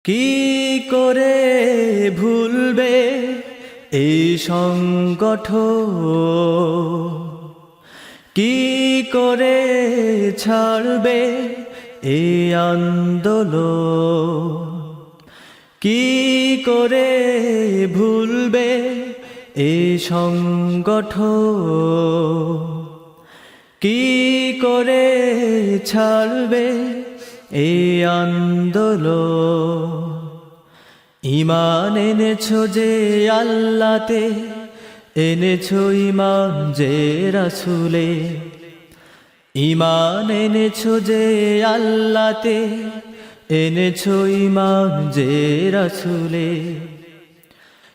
কি করে ভুলবে এই সংগঠন, কি করে ছাড়বে এই আন্দোলন, কি করে ভুলবে এই সংগঠন, কি করে ছাড়বে এই আন্দোলন। ঈমান এনেছো যে আল্লাহতে, এনেছো ঈমান যে রাসূলে, ঈমান এনেছো যে আল্লাহতে, এনেছো ঈমান যে রাসূলে।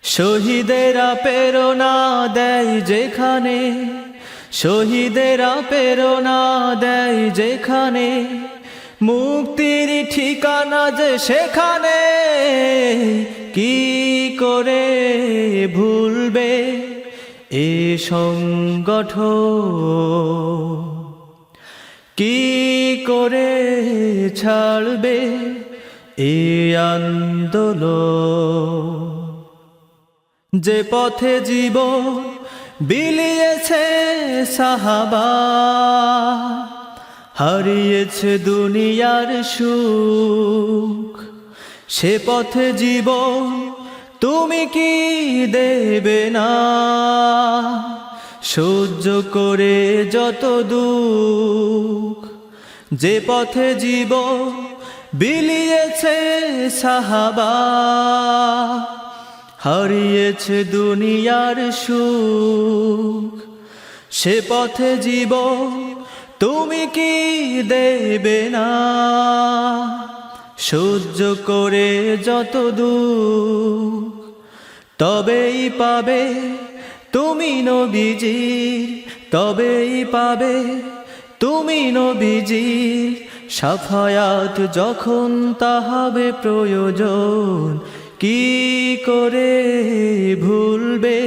শহীদেরা প্রেরণা দেয় যেখানে, শহীদেরা প্রেরণা দেয় যেখানে, মুক্তির ঠিকানা যে সেখানে। কি করে ভুলবে এ সংগঠন, কি করে ছাড়বে এ আন্দোলন। যে পথে জীবন বিলিয়েছে সাহাবা, হারিয়েছে দুনিয়ার সুখ, সে পথে জীবন তুমি কি দেবে না, সহ্য করে যত দুঃখ। যে পথে জীবন বিলিয়েছে সাহাবা, হারিয়েছে দুনিয়ার সুখ, সে পথে জীবন তুমি কি দেবে না, সহ্য করে যত দুঃখ। তবেই পাবে তুমি নবীজির, তবেই পাবে তুমি নবীজির শাফায়াত যখন তা হবে প্রয়োজন। কি করে ভুলবে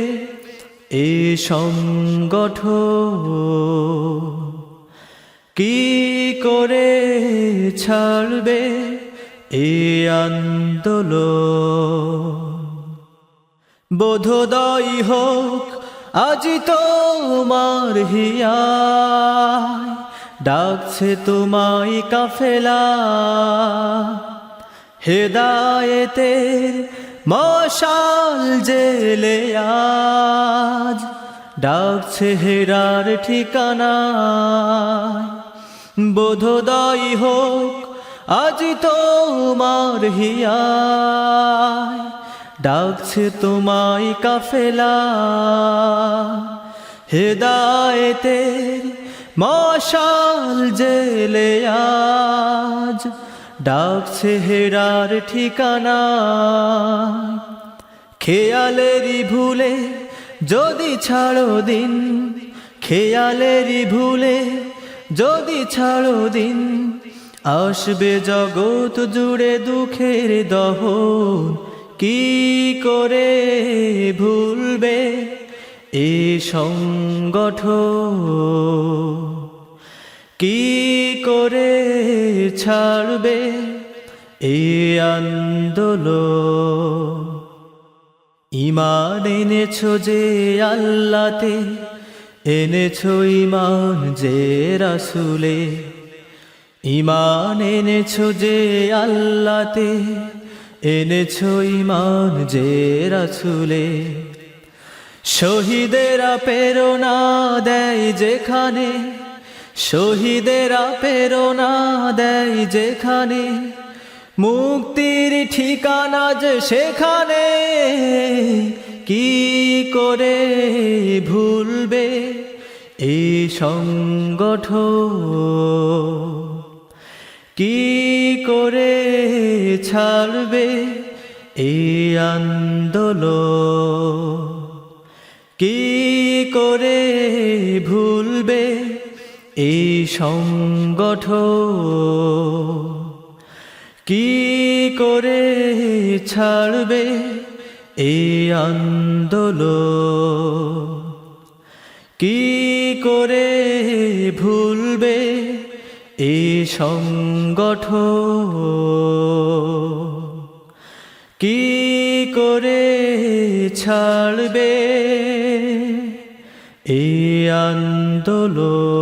এ সংগঠন, কি করে ছাড়বে এ আন্দোলন। বোধোদয় হোক আজি তোমার হিয়ায়, ডাকছে তোমায় কাফেলা, হেদায়েতের মশাল জেলে আজ ডাকছে হেরার ঠিকানায়। বোধোদয় হোক আজি তোমার হিয়ায়, ডাকছে তোমায় কাফেলা, হেদায়েতের মশাল জেলে আজ ডাকছে হেরার ঠিকানায়। খেয়ালেরই ভুলে যদি ছাড়ো দিন, খেয়ালেরই ভুলে যদি ছাড়ো দিন, আসবে জগৎ জুড়ে দুঃখের দহন। কি করে ভুলবে এ সংগঠন, কি করে ছাড়বে এ আন্দোলন। ঈমান এনেছো যে আল্লাহতে, এনেছো ঈমান যে রাসূলে, ঈমান এনেছো যে আল্লাহতে, এনেছো ঈমান যে রাসূলে। শহীদেরা প্রেরণা দেয় যেখানে, শহীদেরা প্রেরণা দেয় যেখানে, মুক্তির ঠিকানা যে সেখানে। কি করে ভুলবে এই সংগঠন, কি করে ছাড়বে এই আন্দোলন, কি করে ভুলবে এই সংগঠন, কি করে ছাড়বে এই আন্দোলন, কি করে ভুলবে এই সংগঠন। করে ছাড়বে এই আন্দোলন।